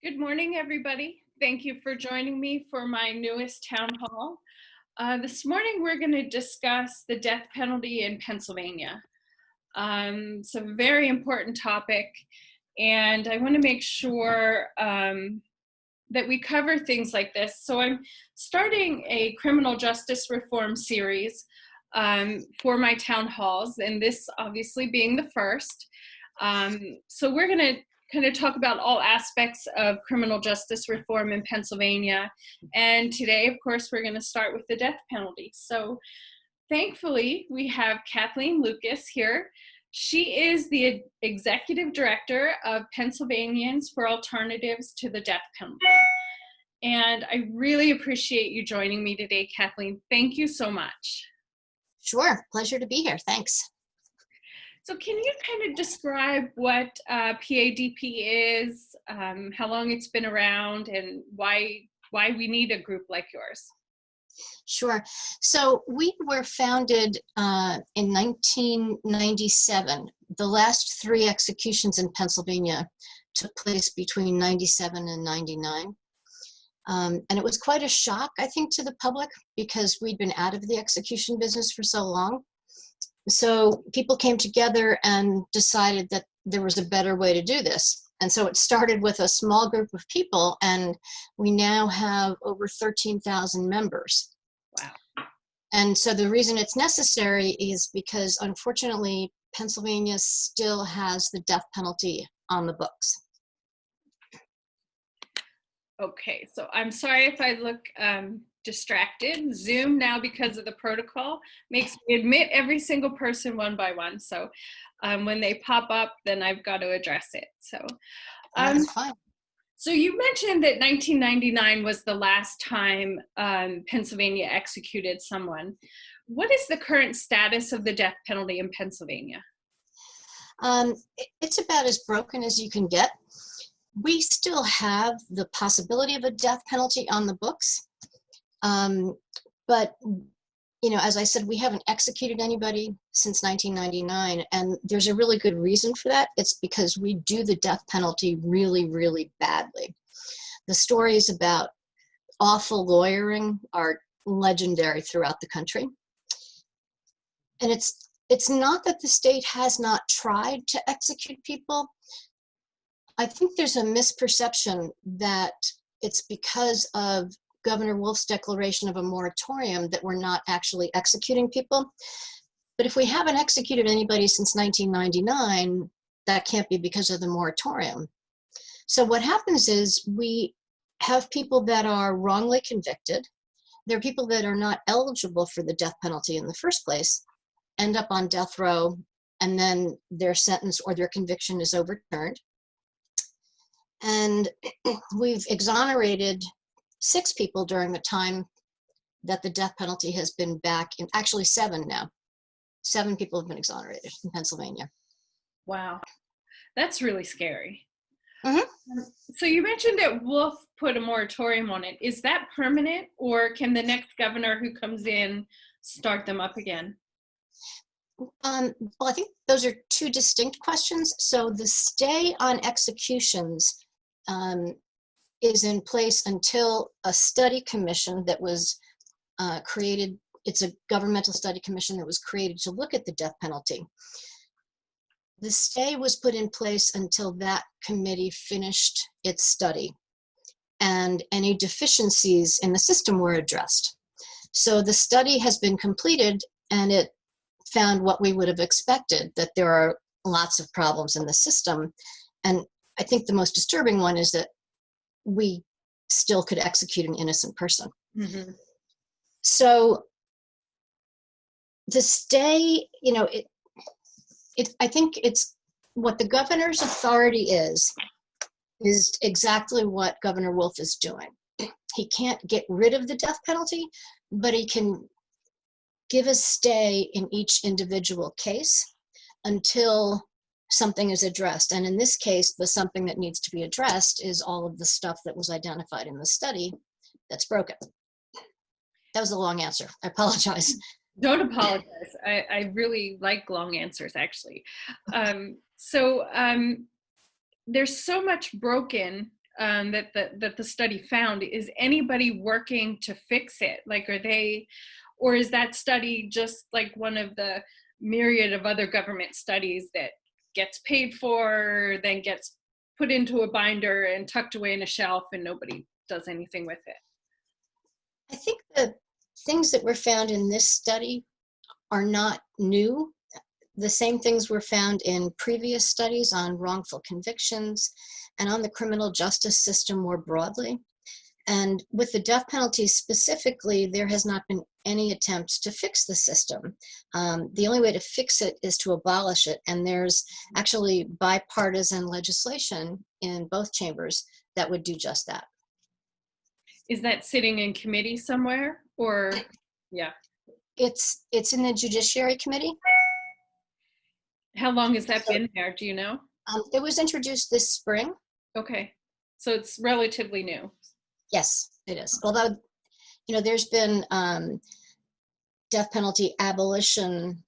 Good morning, everybody. Thank you for joining me for my newest town hall. This morning, we're going to discuss the death penalty in Pennsylvania. It's a very important topic, and I want to make sure that we cover things like this. So I'm starting a criminal justice reform series for my town halls, and this obviously being the first. So we're going to kind of talk about all aspects of criminal justice reform in Pennsylvania. And today, of course, we're going to start with the death penalty. So thankfully, we have Kathleen Lucas here. She is the Executive Director of Pennsylvanians for Alternatives to the Death Penalty. And I really appreciate you joining me today, Kathleen. Thank you so much. Sure, pleasure to be here. Thanks. So can you kind of describe what PADP is, how long it's been around, and why we need a group like yours? Sure. So we were founded in 1997. The last 3 executions in Pennsylvania took place between 97 and 99. And it was quite a shock, I think, to the public because we'd been out of the execution business for so long. So people came together and decided that there was a better way to do this. And so it started with a small group of people, and we now have over 13,000 members. Wow. And so the reason it's necessary is because, unfortunately, Pennsylvania still has the death penalty on the books. Okay, so I'm sorry if I look distracted. Zoom now, because of the protocol, makes me admit every single person one by one. So when they pop up, then I've got to address it. So That's fine. So you mentioned that 1999 was the last time Pennsylvania executed someone. What is the current status of the death penalty in Pennsylvania? It's about as broken as you can get. We still have the possibility of a death penalty on the books. But, you know, as I said, we haven't executed anybody since 1999, and there's a really good reason for that. It's because we do the death penalty really, really badly. The stories about awful lawyering are legendary throughout the country. And it's not that the state has not tried to execute people. I think there's a misperception that it's because of Governor Wolf's declaration of a moratorium that we're not actually executing people. But if we haven't executed anybody since 1999, that can't be because of the moratorium. So what happens is we have people that are wrongly convicted. There are people that are not eligible for the death penalty in the first place, end up on death row, and then their sentence or their conviction is overturned. And we've exonerated 6 people during the time that the death penalty has been back in, actually 7 now. 7 people have been exonerated in Pennsylvania. Wow, that's really scary. Mm-hmm. So you mentioned that Wolf put a moratorium on it. Is that permanent, or can the next governor who comes in start them up again? Well, I think those are 2 distinct questions. So the stay on executions is in place until a study commission that was created. It's a governmental study commission that was created to look at the death penalty. The stay was put in place until that committee finished its study and any deficiencies in the system were addressed. So the study has been completed, and it found what we would have expected, that there are lots of problems in the system. And I think the most disturbing one is that we still could execute an innocent person. Mm-hmm. So the stay, you know, I think it's what the governor's authority is exactly what Governor Wolf is doing. He can't get rid of the death penalty, but he can give a stay in each individual case until something is addressed. And in this case, the something that needs to be addressed is all of the stuff that was identified in the study that's broken. That was a long answer. I apologize. Don't apologize. I really like long answers, actually. There's so much broken that the study found. Is anybody working to fix it? Like, are they, or is that study just like one of the myriad of other government studies that gets paid for, then gets put into a binder and tucked away in a shelf and nobody does anything with it? I think the things that were found in this study are not new. The same things were found in previous studies on wrongful convictions and on the criminal justice system more broadly. And with the death penalty specifically, there has not been any attempt to fix the system. The only way to fix it is to abolish it. And there's actually bipartisan legislation in both chambers that would do just that. Is that sitting in committee somewhere, or, yeah? It's in the Judiciary Committee. How long has that been there? Do you know? It was introduced this spring. Okay, so it's relatively new. Yes, it is. Although, there's been death penalty abolition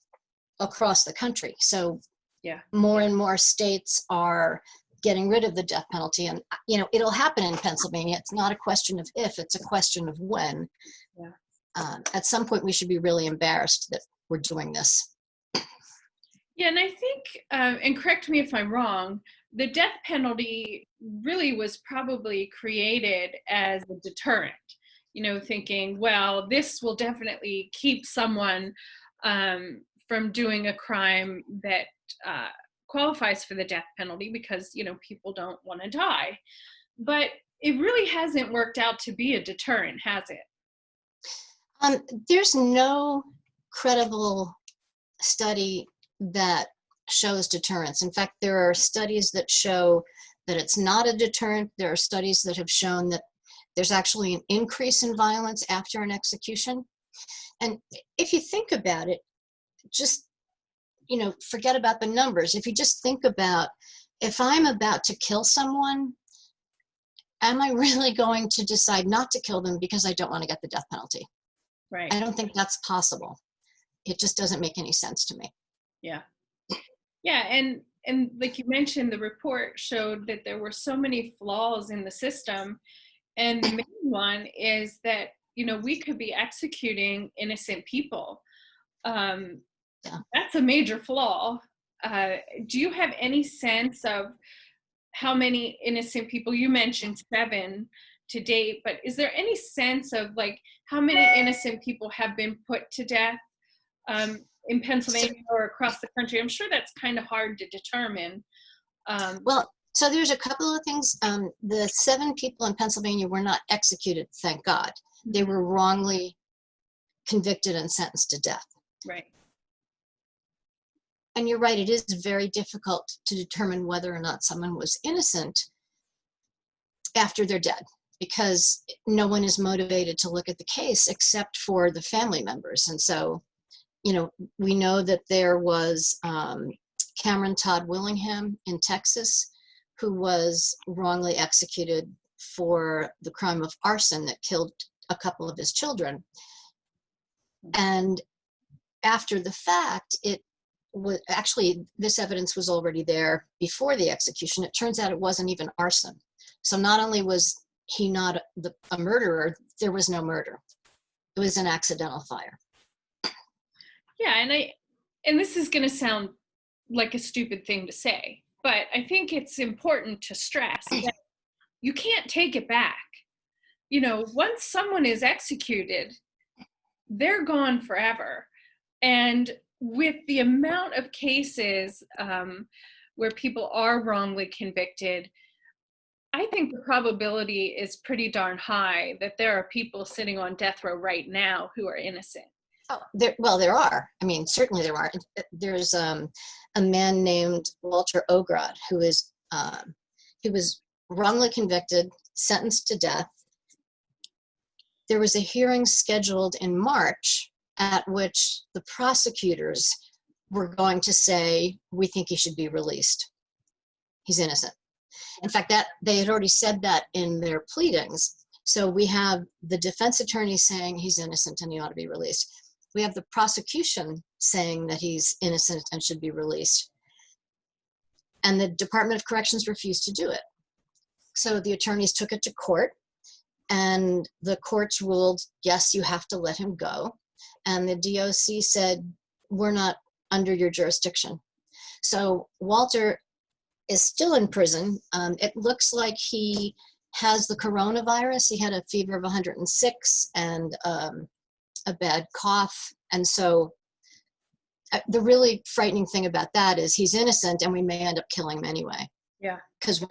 across the country. So Yeah. more and more states are getting rid of the death penalty. And, it'll happen in Pennsylvania. It's not a question of if, it's a question of when. Yeah. At some point, we should be really embarrassed that we're doing this. Yeah, and I think, and correct me if I'm wrong, the death penalty really was probably created as a deterrent, thinking, well, this will definitely keep someone from doing a crime that qualifies for the death penalty because, people don't want to die. But it really hasn't worked out to be a deterrent, has it? There's no credible study that shows deterrence. In fact, there are studies that show that it's not a deterrent. There are studies that have shown that there's actually an increase in violence after an execution. And if you think about it, just, forget about the numbers. If you just think about, if I'm about to kill someone, am I really going to decide not to kill them because I don't want to get the death penalty? Right. I don't think that's possible. It just doesn't make any sense to me. Yeah. Yeah, and like you mentioned, the report showed that there were so many flaws in the system. And the main one is that, we could be executing innocent people. That's a major flaw. Do you have any sense of how many innocent people, you mentioned 7 to date, but is there any sense of like how many innocent people have been put to death in Pennsylvania or across the country? I'm sure that's kind of hard to determine. Well, so there's a couple of things. The 7 people in Pennsylvania were not executed, thank God. They were wrongly convicted and sentenced to death. Right. And you're right, it is very difficult to determine whether or not someone was innocent after they're dead, because no one is motivated to look at the case except for the family members. And so, we know that there was Cameron Todd Willingham in Texas, who was wrongly executed for the crime of arson that killed a couple of his children. And after the fact, it was actually, this evidence was already there before the execution. It turns out it wasn't even arson. So not only was he not a murderer, there was no murder. It was an accidental fire. Yeah, and this is going to sound like a stupid thing to say, but I think it's important to stress that you can't take it back. Once someone is executed, they're gone forever. And with the amount of cases where people are wrongly convicted, I think the probability is pretty darn high that there are people sitting on death row right now who are innocent. Oh, there are. I mean, certainly there are. There's a man named Walter Oh Grod who is he was wrongly convicted, sentenced to death. There was a hearing scheduled in March at which the prosecutors were going to say, we think he should be released. He's innocent. In fact, that they had already said that in their pleadings. So we have the defense attorney saying he's innocent and he ought to be released. We have the prosecution saying that he's innocent and should be released. And the Department of Corrections refused to do it. So the attorneys took it to court, and the courts ruled, yes, you have to let him go. And the DOC said, we're not under your jurisdiction. So Walter is still in prison. It looks like he has the coronavirus. He had a fever of 106 and a bad cough. And so the really frightening thing about that is he's innocent, and we may end up killing him anyway. Yeah. Because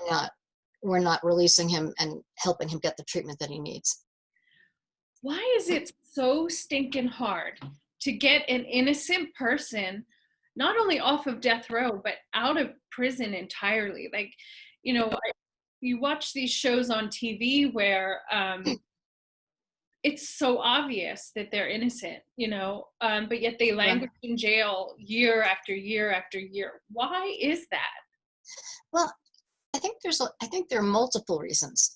we're not releasing him and helping him get the treatment that he needs. Why is it so stinking hard to get an innocent person not only off of death row, but out of prison entirely? Like, you know, you watch these shows on TV where it's so obvious that they're innocent, you know, but yet they languish in jail year after year after year. Why is that? Well, I think there are multiple reasons.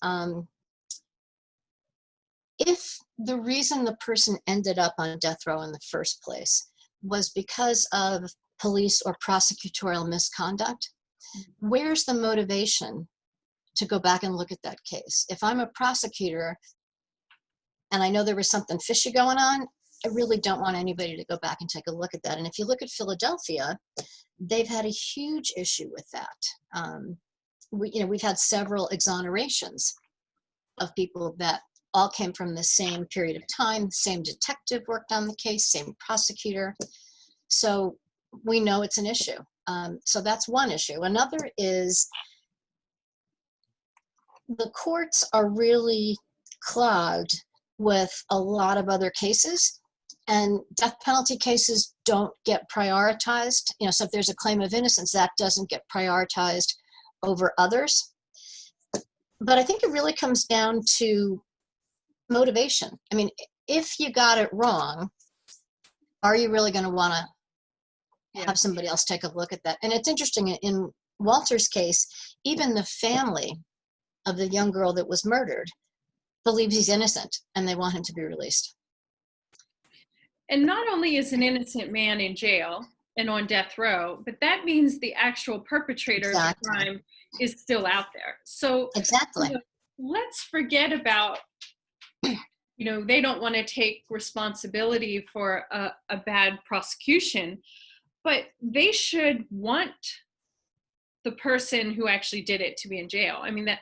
If the reason the person ended up on death row in the first place was because of police or prosecutorial misconduct, where's the motivation to go back and look at that case? If I'm a prosecutor and I know there was something fishy going on, I really don't want anybody to go back and take a look at that. And if you look at Philadelphia, they've had a huge issue with that. We've had several exonerations of people that all came from the same period of time. The same detective worked on the case, same prosecutor. So we know it's an issue. So that's one issue. Another is the courts are really clogged with a lot of other cases, and death penalty cases don't get prioritized. You know, so if there's a claim of innocence, that doesn't get prioritized over others. But I think it really comes down to motivation. I mean, if you got it wrong, are you really going to want to have somebody else take a look at that? And it's interesting, in Walter's case, even the family of the young girl that was murdered believes he's innocent, and they want him to be released. And not only is an innocent man in jail and on death row, but that means the actual perpetrator of the crime is still out there. So exactly, you know, let's forget about, you know, they don't want to take responsibility for a bad prosecution, but they should want the person who actually did it to be in jail. I mean, that,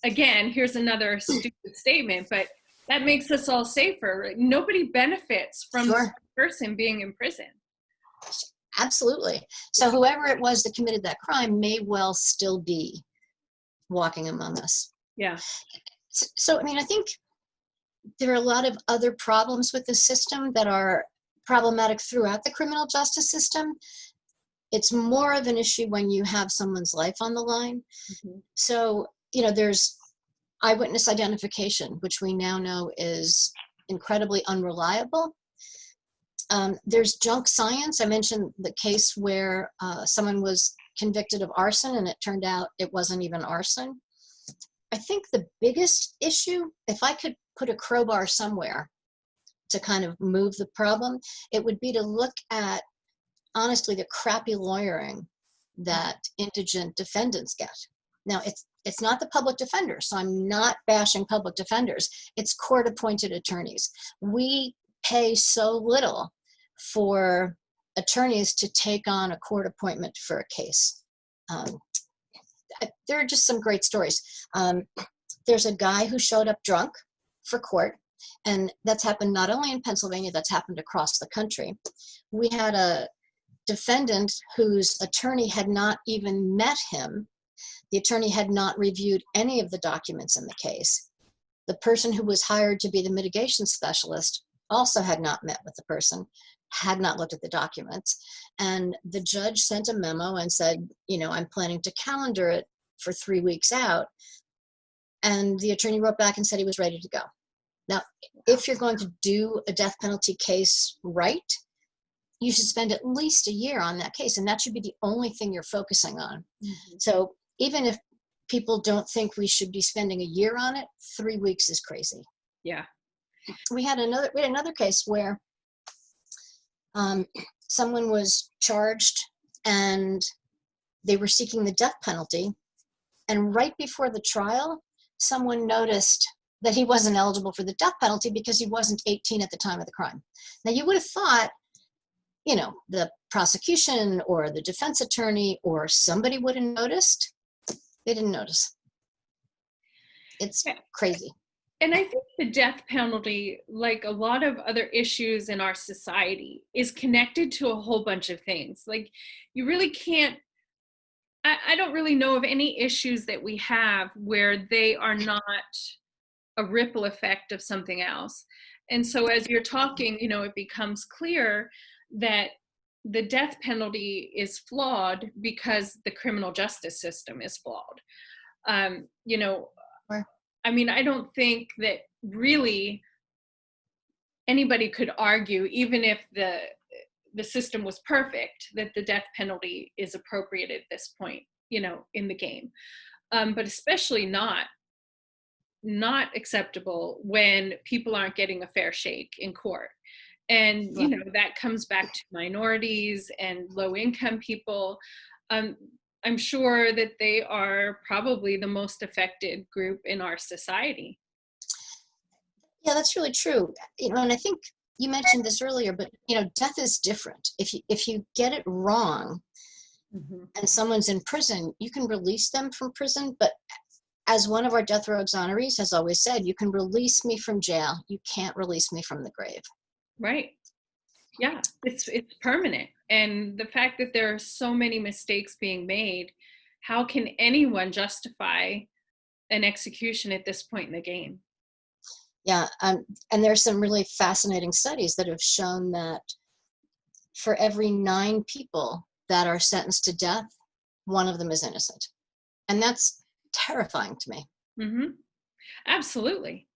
again, here's another stupid statement, but that makes us all safer. Nobody benefits from the person being in prison. Absolutely. So whoever it was that committed that crime may well still be walking among us. Yeah. So, I mean, I think there are a lot of other problems with the system that are problematic throughout the criminal justice system. It's more of an issue when you have someone's life on the line. Mm-hmm. So, you know, there's eyewitness identification, which we now know is incredibly unreliable. There's junk science. I mentioned the case where someone was convicted of arson and it turned out it wasn't even arson. I think the biggest issue, if I could put a crowbar somewhere to kind of move the problem, it would be to look at, honestly, the crappy lawyering that indigent defendants get. Now, it's not the public defender, so I'm not bashing public defenders. It's court-appointed attorneys. We pay so little for attorneys to take on a court appointment for a case. There are just some great stories. There's a guy who showed up drunk for court, and that's happened not only in Pennsylvania, that's happened across the country. We had a defendant whose attorney had not even met him. The attorney had not reviewed any of the documents in the case. The person who was hired to be the mitigation specialist also had not met with the person, had not looked at the documents. And the judge sent a memo and said, you know, I'm planning to calendar it for 3 weeks out. And the attorney wrote back and said he was ready to go. Now, if you're going to do a death penalty case right, you should spend at least a year on that case, and that should be the only thing you're focusing on. Mm-hmm. So even if people don't think we should be spending a year on it, 3 weeks is crazy. Yeah. We had another case where someone was charged and they were seeking the death penalty, And right before the trial, someone noticed that he wasn't eligible for the death penalty because he wasn't 18 at the time of the crime. Now, you would have thought, you know, the prosecution or the defense attorney or somebody would have noticed. They didn't notice. It's crazy. And I think the death penalty, like a lot of other issues in our society, is connected to a whole bunch of things. Like, you really can't, I don't really know of any issues that we have where they are not a ripple effect of something else. And so as you're talking, you know, it becomes clear that the death penalty is flawed because the criminal justice system is flawed. You know, I mean, I don't think that really anybody could argue, even if the system was perfect, that the death penalty is appropriate at this point, you know, in the game. But especially not acceptable when people aren't getting a fair shake in court. And, you know, that comes back to minorities and low income people. I'm sure that they are probably the most affected group in our society. Yeah, that's really true. You know, and I think you mentioned this earlier, but you know, death is different. If you get it wrong and someone's in prison, you can release them from prison. But as one of our death row exonerees has always said, you can release me from jail. You can't release me from the grave. Right. Yeah, it's permanent. And the fact that there are so many mistakes being made, how can anyone justify an execution at this point in the game? Yeah, and there's some really fascinating studies that have shown that for every 9 people that are sentenced to death, 1 of them is innocent. And that's terrifying to me. Mm-hmm. Absolutely.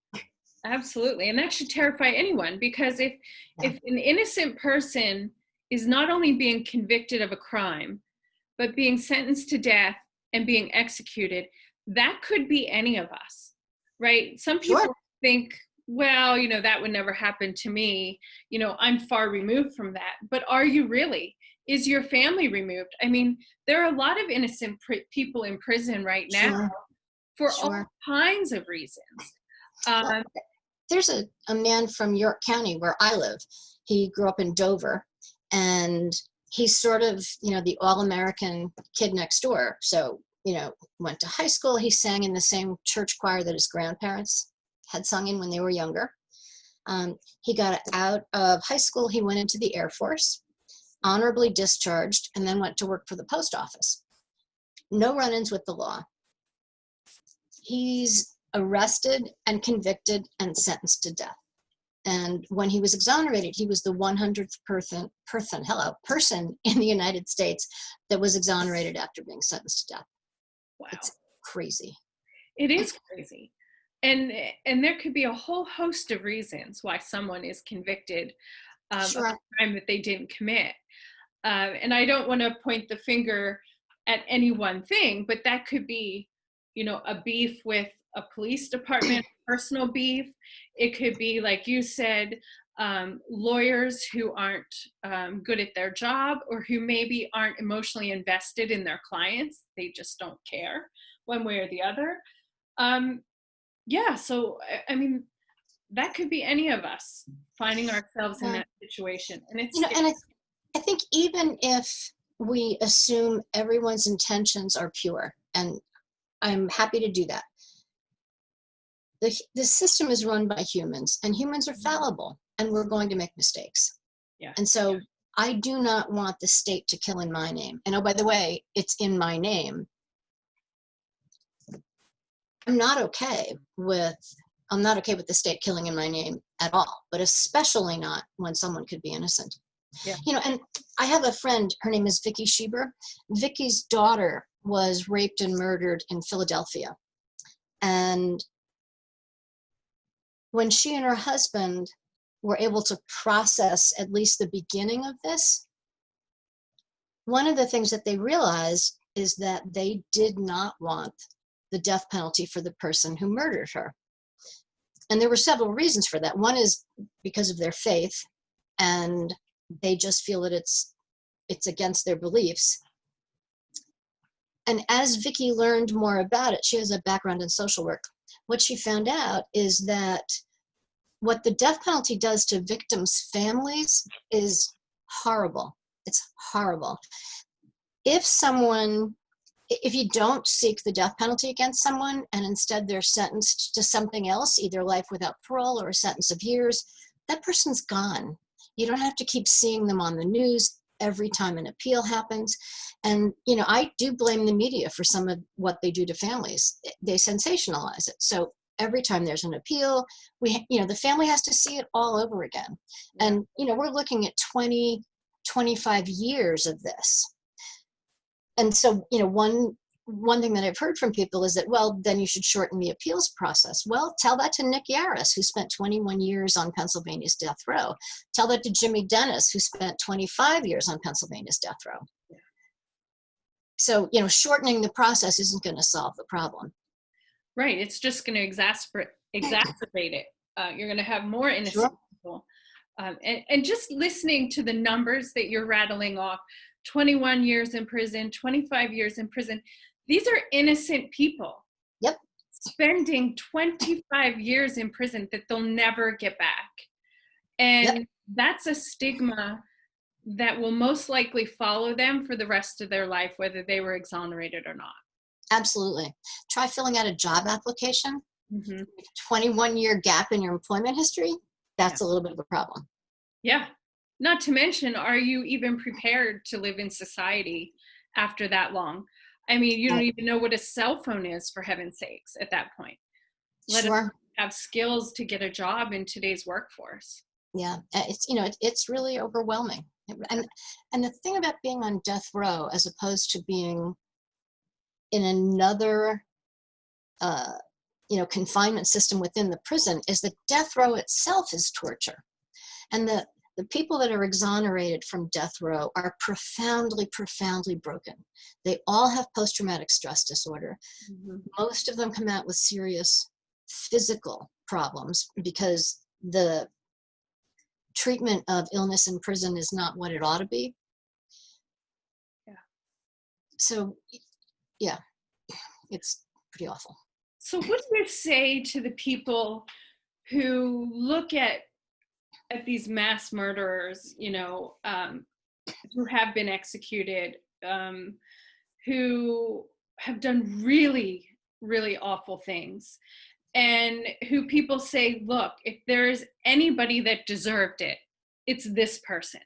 Absolutely. And that should terrify anyone, because if an innocent person is not only being convicted of a crime, but being sentenced to death and being executed, that could be any of us, right? Some people think, well, you know, that would never happen to me. You know, I'm far removed from that. But are you really? Is your family removed? I mean, there are a lot of innocent people in prison right now for all kinds of reasons. Well, there's a man from York County where I live. He grew up in Dover, and he's sort of, you know, the all-American kid next door. So, you know, went to high school. He sang in the same church choir that his grandparents had sung in when they were younger. He got out of high school. He went into the Air Force, honorably discharged, and then went to work for the post office. No run-ins with the law. He's arrested and convicted and sentenced to death. And when he was exonerated, he was the 100th person in the United States that was exonerated after being sentenced to death. Wow. It's crazy. It is crazy. And there could be a whole host of reasons why someone is convicted of a crime that they didn't commit. And I don't want to point the finger at any one thing, but that could be, you know, a beef with a police department, personal beef. It could be, like you said, lawyers who aren't good at their job, or who maybe aren't emotionally invested in their clients. They just don't care one way or the other. Yeah, so I mean, that could be any of us finding ourselves in that situation. And it's, you know, and I think even if we assume everyone's intentions are pure, and I'm happy to do that, the system is run by humans, and humans are fallible, and we're going to make mistakes. Yeah. And so I do not want the state to kill in my name. And oh, by the way, it's in my name. I'm not okay with the state killing in my name at all, but especially not when someone could be innocent. Yeah. You know, and I have a friend, her name is Vicky Schieber. Vicky's daughter was raped and murdered in Philadelphia. And when she and her husband were able to process at least the beginning of this, one of the things that they realized is that they did not want the death penalty for the person who murdered her. And there were several reasons for that. One is because of their faith, and they just feel that it's against their beliefs. And as Vicki learned more about it, she has a background in social work. What she found out is that what the death penalty does to victims' families is horrible. It's horrible. If you don't seek the death penalty against someone and instead they're sentenced to something else, either life without parole or a sentence of years, that person's gone. You don't have to keep seeing them on the news every time an appeal happens. And, I do blame the media for some of what they do to families. They sensationalize it. So every time there's an appeal, the family has to see it all over again. And, we're looking at 20, 25 years of this. And so, one thing that I've heard from people is that, well, then you should shorten the appeals process. Well, tell that to Nick Yaris, who spent 21 years on Pennsylvania's death row. Tell that to Jimmy Dennis, who spent 25 years on Pennsylvania's death row. So, shortening the process isn't going to solve the problem. Right. It's just going to exacerbate it. You're going to have more innocent people. And just listening to the numbers that you're rattling off, 21 years in prison, 25 years in prison. These are innocent people. Yep. Spending 25 years in prison that they'll never get back. And that's a stigma that will most likely follow them for the rest of their life, whether they were exonerated or not. Absolutely. Try filling out a job application. 21-year gap in your employment history, that's a little bit of a problem. Yeah. Not to mention, are you even prepared to live in society after that long? I mean, you don't even know what a cell phone is, for heaven's sakes, at that point. Let us have skills to get a job in today's workforce. Yeah, it's really overwhelming. And the thing about being on death row, as opposed to being in another, confinement system within the prison, is that death row itself is torture. And the people that are exonerated from death row are profoundly, profoundly broken. They all have post-traumatic stress disorder. Most of them come out with serious physical problems because the treatment of illness in prison is not what it ought to be. So, it's pretty awful. So what do you say to the people who look at these mass murderers, who have been executed, who have done really, really awful things, and who people say, look, if there's anybody that deserved it, it's this person.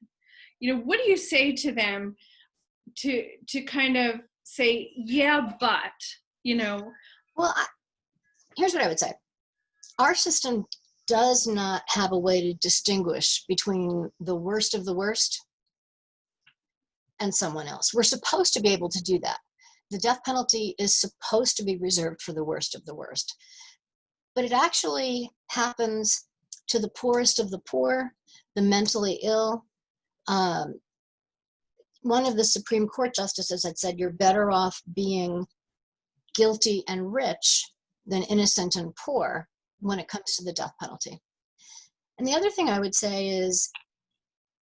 What do you say to them to kind of say, yeah, but, Well, here's what I would say. Our system does not have a way to distinguish between the worst of the worst and someone else. We're supposed to be able to do that. The death penalty is supposed to be reserved for the worst of the worst. But it actually happens to the poorest of the poor, the mentally ill. One of the Supreme Court justices had said, you're better off being guilty and rich than innocent and poor when it comes to the death penalty. And the other thing I would say is,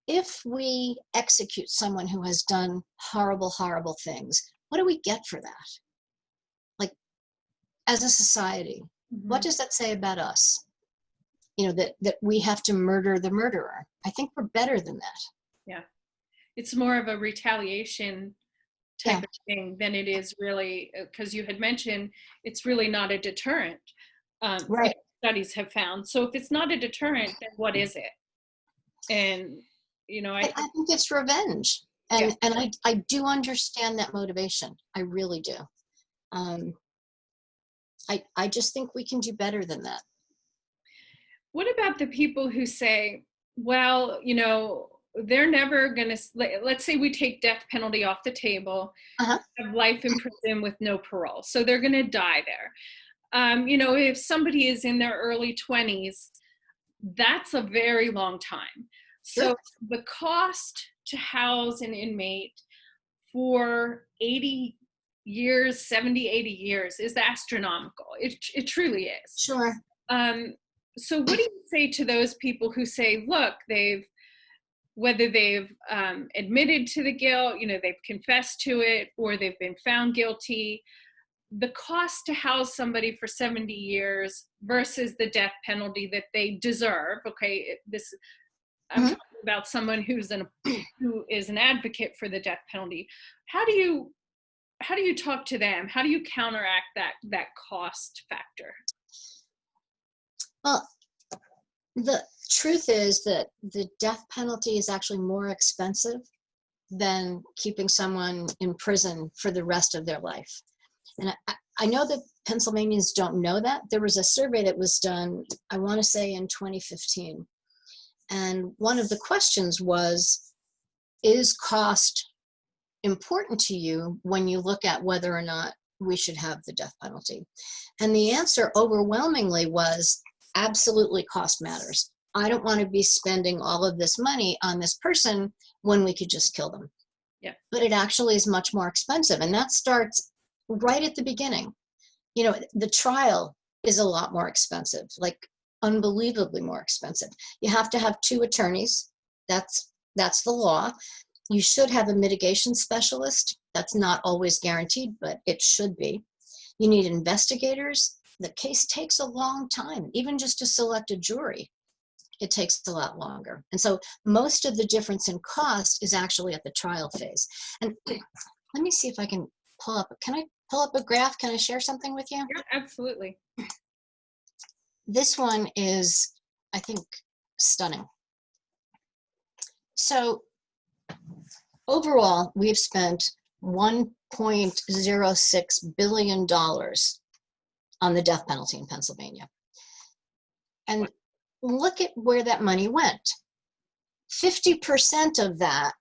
if we execute someone who has done horrible, horrible things, what do we get for that? Like, as a society, what does that say about us? That we have to murder the murderer. I think we're better than that. Yeah. It's more of a retaliation type of thing than it is really, because you had mentioned it's really not a deterrent. Right. Studies have found. So if it's not a deterrent, then what is it? And, I think it's revenge. And I do understand that motivation. I really do. I just think we can do better than that. What about the people who say, well, they're never going to, let's say we take death penalty off the table, have life in prison with no parole. So they're going to die there. If somebody is in their early 20s, that's a very long time. So the cost to house an inmate for 80 years, 70, 80 years is astronomical. It truly is. Sure. So what do you say to those people who say, look, they've whether they've admitted to the guilt, they've confessed to it, or they've been found guilty, the cost to house somebody for 70 years versus the death penalty that they deserve. Okay, I'm Mhm. talking about someone who is an advocate for the death penalty. How do you talk to them? How do you counteract that cost factor? Well, the truth is that the death penalty is actually more expensive than keeping someone in prison for the rest of their life. And I know that Pennsylvanians don't know that. There was a survey that was done, I want to say in 2015. And one of the questions was, is cost important to you when you look at whether or not we should have the death penalty? And the answer overwhelmingly was, absolutely, cost matters. I don't want to be spending all of this money on this person when we could just kill them. Yeah. But it actually is much more expensive. And that starts right at the beginning. The trial is a lot more expensive, like unbelievably more expensive. You have to have 2 attorneys. That's the law. You should have a mitigation specialist. That's not always guaranteed, but it should be. You need investigators. The case takes a long time. Even just to select a jury, it takes a lot longer. And so most of the difference in cost is actually at the trial phase. And let me see if I can pull up a graph? Can I share something with you? Yeah, absolutely. This one is, I think, stunning. So overall, we've spent $1.06 billion on the death penalty in Pennsylvania. And look at where that money went. 50% of that,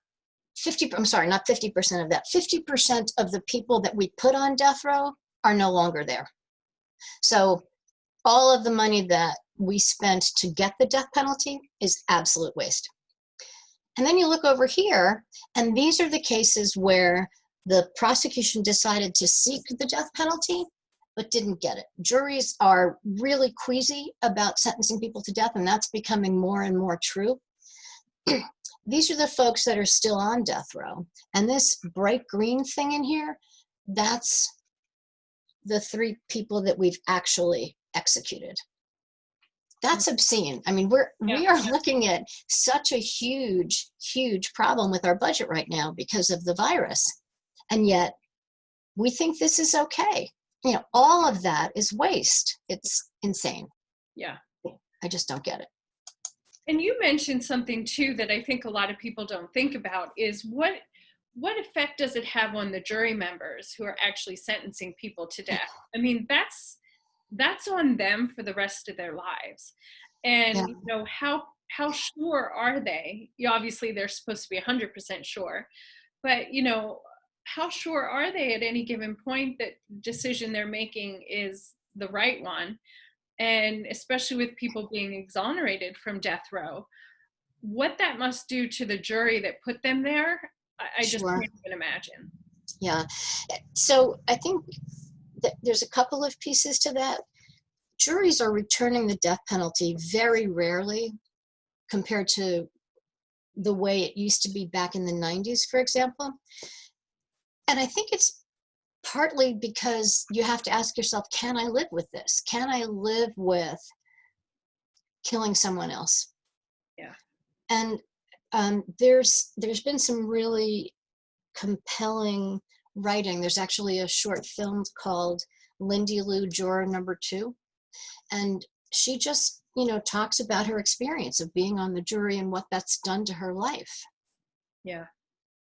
50% of the people that we put on death row are no longer there. So all of the money that we spent to get the death penalty is absolute waste. And then you look over here, and these are the cases where the prosecution decided to seek the death penalty, but didn't get it. Juries are really queasy about sentencing people to death, and that's becoming more and more true. These are the folks that are still on death row. And this bright green thing in here, that's the 3 people that we've actually executed. That's obscene. I mean, we are looking at such a huge, huge problem with our budget right now because of the virus. And yet we think this is okay. All of that is waste. It's insane. Yeah. I just don't get it. And you mentioned something too that I think a lot of people don't think about is what effect does it have on the jury members who are actually sentencing people to death? I mean, that's on them for the rest of their lives. And how sure are they? Obviously they're supposed to be 100% sure, but how sure are they at any given point that decision they're making is the right one? And especially with people being exonerated from death row, what that must do to the jury that put them there, I just can't even imagine. Yeah. So I think that there's a couple of pieces to that. Juries are returning the death penalty very rarely compared to the way it used to be back in the 90s, for example. And I think it's partly because you have to ask yourself, can I live with this? Can I live with killing someone else? Yeah. And there's been some really compelling writing. There's actually a short film called Lindy Lou, Juror Number 2. And she just, talks about her experience of being on the jury and what that's done to her life. Yeah,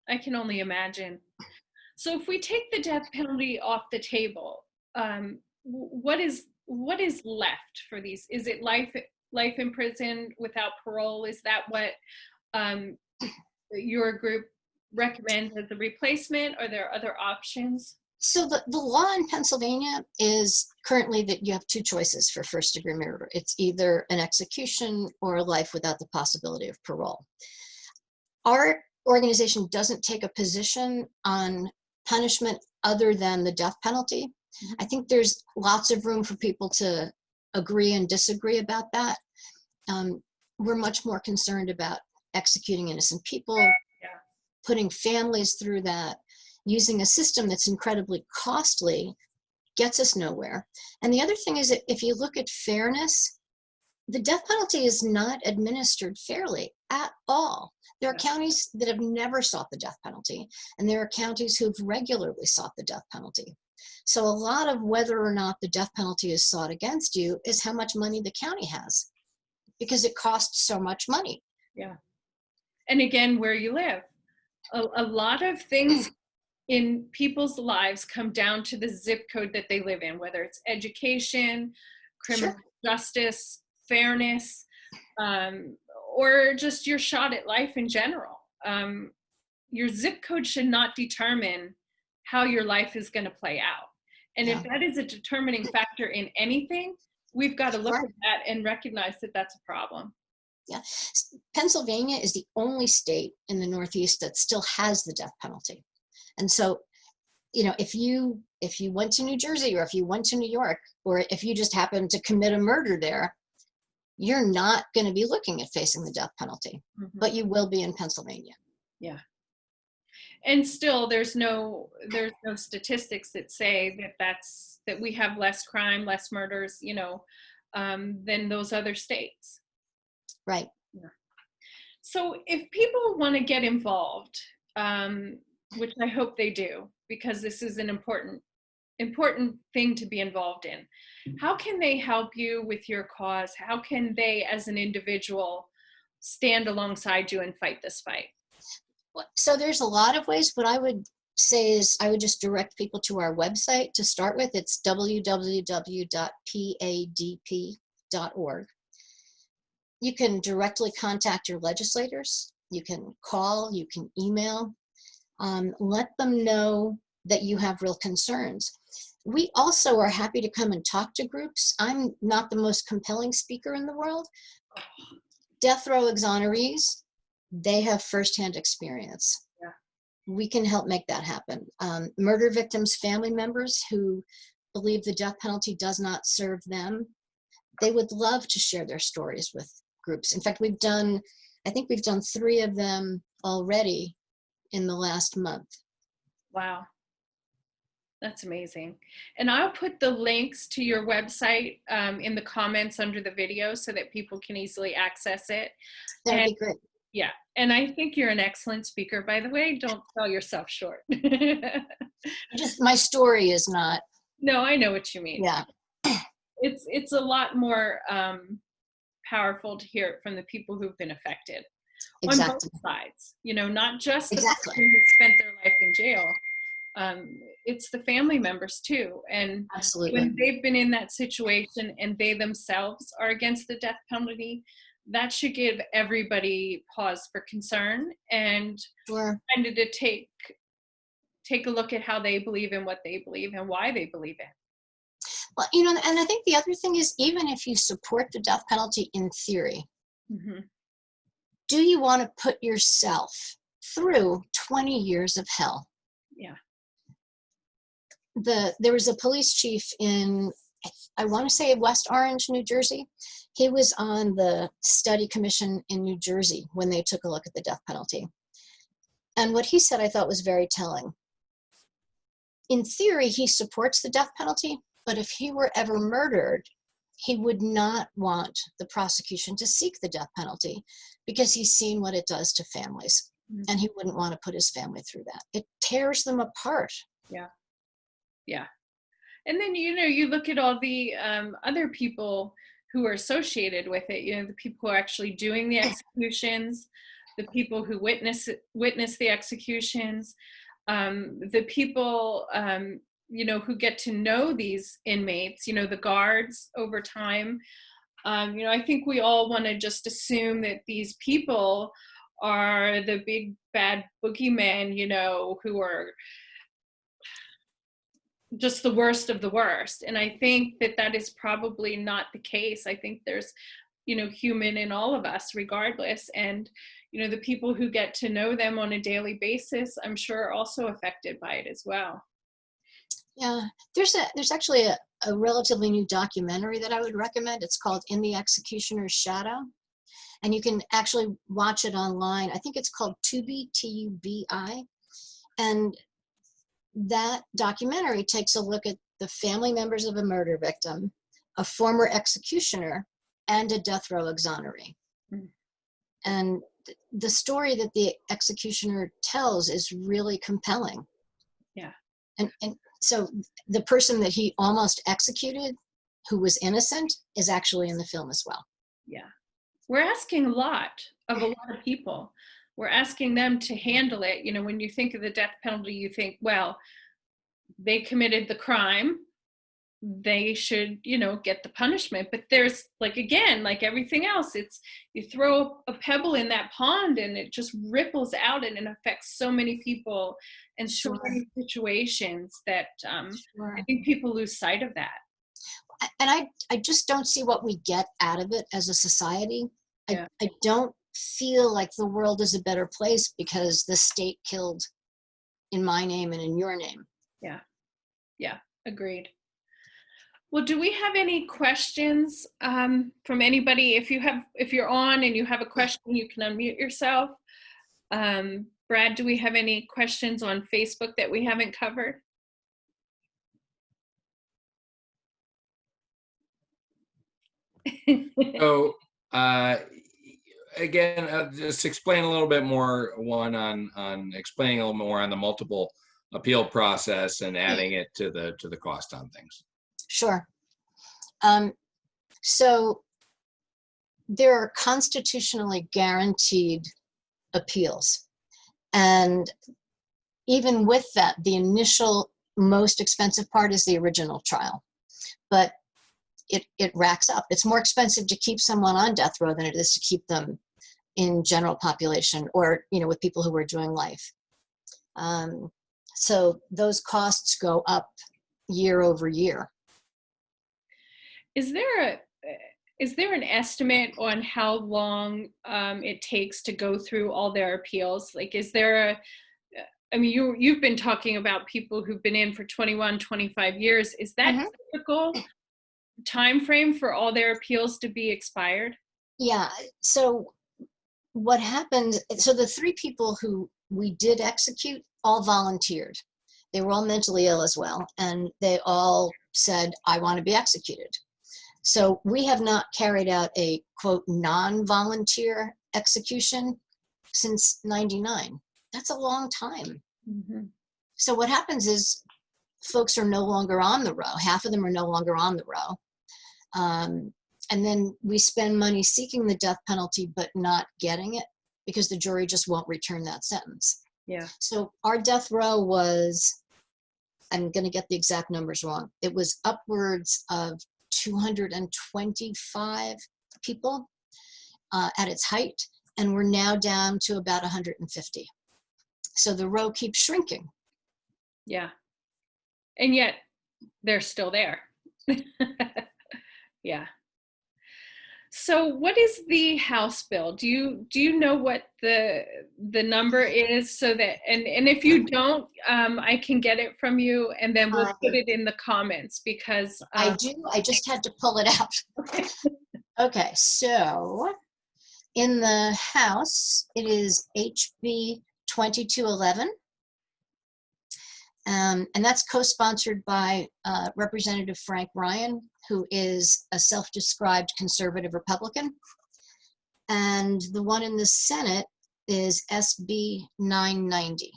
I can only imagine. So if we take the death penalty off the table, what is left for these? Is it life in prison without parole? Is that what your group recommends as a replacement? Are there other options? So the law in Pennsylvania is currently that you have 2 choices for first-degree murder. It's either an execution or a life without the possibility of parole. Our organization doesn't take a position on punishment other than the death penalty. Mm-hmm. I think there's lots of room for people to agree and disagree about that. We're much more concerned about executing innocent people, Yeah. putting families through that, using a system that's incredibly costly, gets us nowhere. And the other thing is that if you look at fairness, the death penalty is not administered fairly at all. There are Yeah. counties that have never sought the death penalty, and there are counties who've regularly sought the death penalty. So a lot of whether or not the death penalty is sought against you is how much money the county has, because it costs so much money. Yeah. And again, where you live. A lot of things in people's lives come down to the zip code that they live in, whether it's education, criminal Sure. justice, fairness, or just your shot at life in general. Your zip code should not determine how your life is going to play out. And if Yeah. that is a determining factor in anything, we've got to look Sure. at that and recognize that that's a problem. Yeah. Pennsylvania is the only state in the Northeast that still has the death penalty. And so, if you went to New Jersey, or if you went to New York, or if you just happened to commit a murder there, you're not going to be looking at facing the death penalty, but you will be in Pennsylvania. Yeah. And still there's no statistics that say that we have less crime, less murders, than those other states. Right. Yeah. So if people want to get involved, which I hope they do, because this is an important thing to be involved in, how can they help you with your cause? How can they, as an individual, stand alongside you and fight this fight? So there's a lot of ways. What I would say is I would just direct people to our website to start with. It's www.padp.org. You can directly contact your legislators. You can call, you can email, let them know that you have real concerns. We also are happy to come and talk to groups. I'm not the most compelling speaker in the world. Death row exonerees, they have firsthand experience. Yeah. We can help make that happen. Murder victims' family members who believe the death penalty does not serve them, they would love to share their stories with groups. In fact, I think we've done 3 of them already in the last month. Wow. That's amazing. And I'll put the links to your website in the comments under the video so that people can easily access it. That'd be great. Yeah. And I think you're an excellent speaker, by the way. Don't sell yourself short. Just my story is not. No, I know what you mean. Yeah. It's a lot more powerful to hear it from the people who've been affected. Exactly. On both sides, not just the Exactly. person who spent their life in jail. It's the family members too. And Absolutely. when they've been in that situation and they themselves are against the death penalty, that should give everybody pause for concern and Sure. kind of to take a look at how they believe in what they believe and why they believe it. Well, and I think the other thing is, even if you support the death penalty in theory, do you want to put yourself through 20 years of hell? Yeah. There was a police chief in, I want to say, West Orange, New Jersey. He was on the study commission in New Jersey when they took a look at the death penalty. And what he said I thought was very telling. In theory, he supports the death penalty, but if he were ever murdered, he would not want the prosecution to seek the death penalty because he's seen what it does to families, and he wouldn't want to put his family through that. It tears them apart. Yeah. Yeah. And then, you look at all the other people who are associated with it, the people who are actually doing the executions, the people who witness the executions, the people, who get to know these inmates, the guards over time. I think we all want to just assume that these people are the big bad boogeymen, who are just the worst of the worst. And I think that is probably not the case. I think there's, human in all of us regardless. And, the people who get to know them on a daily basis, I'm sure are also affected by it as well. Yeah, there's actually a relatively new documentary that I would recommend. It's called In the Executioner's Shadow. And you can actually watch it online. I think it's called Tubi, Tubi. And that documentary takes a look at the family members of a murder victim, a former executioner, and a death row exoneree. Mm. And the story that the executioner tells is really compelling. Yeah. And so the person that he almost executed, who was innocent, is actually in the film as well. Yeah. We're asking a lot of people. We're asking them to handle it. You know, when you think of the death penalty, you think, well, they committed the crime. They should, you know, get the punishment. But there's, like, again, like everything else, it's, you throw a pebble in that pond and it just ripples out and it affects so many people and so many situations that I think people lose sight of that. And I just don't see what we get out of it as a society. Yeah. I don't feel like the world is a better place because the state killed in my name and in your name. Yeah. Yeah. Agreed. Well, do we have any questions from anybody? If you're on and you have a question, you can unmute yourself. Brad, do we have any questions on Facebook that we haven't covered? So again, just explain a little bit more, one on explaining a little more on the multiple appeal process and adding it to the cost on things. Sure. So there are constitutionally guaranteed appeals. And even with that, the initial most expensive part is the original trial. But it racks up. It's more expensive to keep someone on death row than it is to keep them in general population or, you know, with people who are doing life. So those costs go up year over year. Is there an estimate on how long it takes to go through all their appeals? Like, is there I mean, you've been talking about people who've been in for 21, 25 years. Is that typical time frame for all their appeals to be expired? Yeah. So what happened, so the 3 people who we did execute all volunteered. They were all mentally ill as well. And they all said, I want to be executed. So we have not carried out a, quote, non-volunteer execution since '99. That's a long time. Mm-hmm. So what happens is folks are no longer on the row. Half of them are no longer on the row. And then we spend money seeking the death penalty, but not getting it because the jury just won't return that sentence. Yeah. So our death row was, I'm going to get the exact numbers wrong. It was upwards of 225 people at its height, and we're now down to about 150. So the row keeps shrinking. Yeah. And yet they're still there. Yeah. So what is the House bill? Do you know what the number is, so that, and if you don't, I can get it from you and then we'll put it in the comments, because I do. I just had to pull it out. Okay, so in the House, it is HB 2211. And that's co-sponsored by Representative Frank Ryan, who is a self-described conservative Republican. And the one in the Senate is SB 990.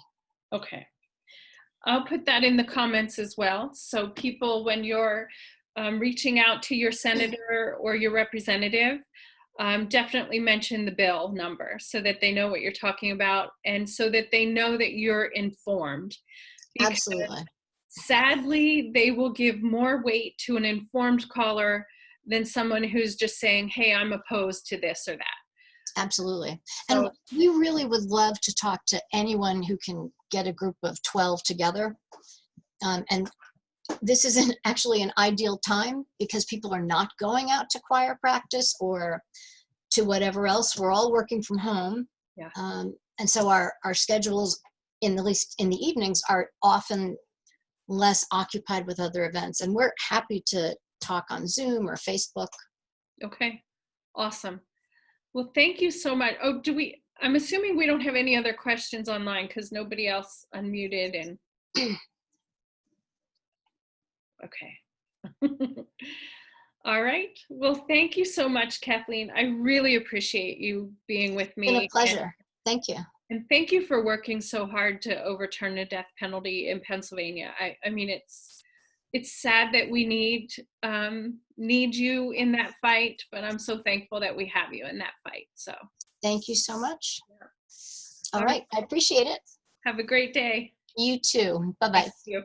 Okay. I'll put that in the comments as well. So people, when you're reaching out to your senator or your representative, definitely mention the bill number so that they know what you're talking about and so that they know that you're informed. Because absolutely. Sadly, they will give more weight to an informed caller than someone who's just saying, hey, I'm opposed to this or that. Absolutely. So, and we really would love to talk to anyone who can get a group of 12 together. And this isn't actually an ideal time because people are not going out to choir practice or to whatever else. We're all working from home. Yeah. And so our schedules, at least in the evenings, are often less occupied with other events. And we're happy to talk on Zoom or Facebook. Okay, awesome. Well, thank you so much. Oh, I'm assuming we don't have any other questions online because nobody else unmuted and, okay. All right. Well, thank you so much, Kathleen. I really appreciate you being with me. It's been a pleasure. Thank you. And thank you for working so hard to overturn the death penalty in Pennsylvania. I mean, it's sad that we need you in that fight, but I'm so thankful that we have you in that fight. So Thank you so much. yeah. All right. I appreciate it. Have a great day. You too. Bye-bye. Thank you.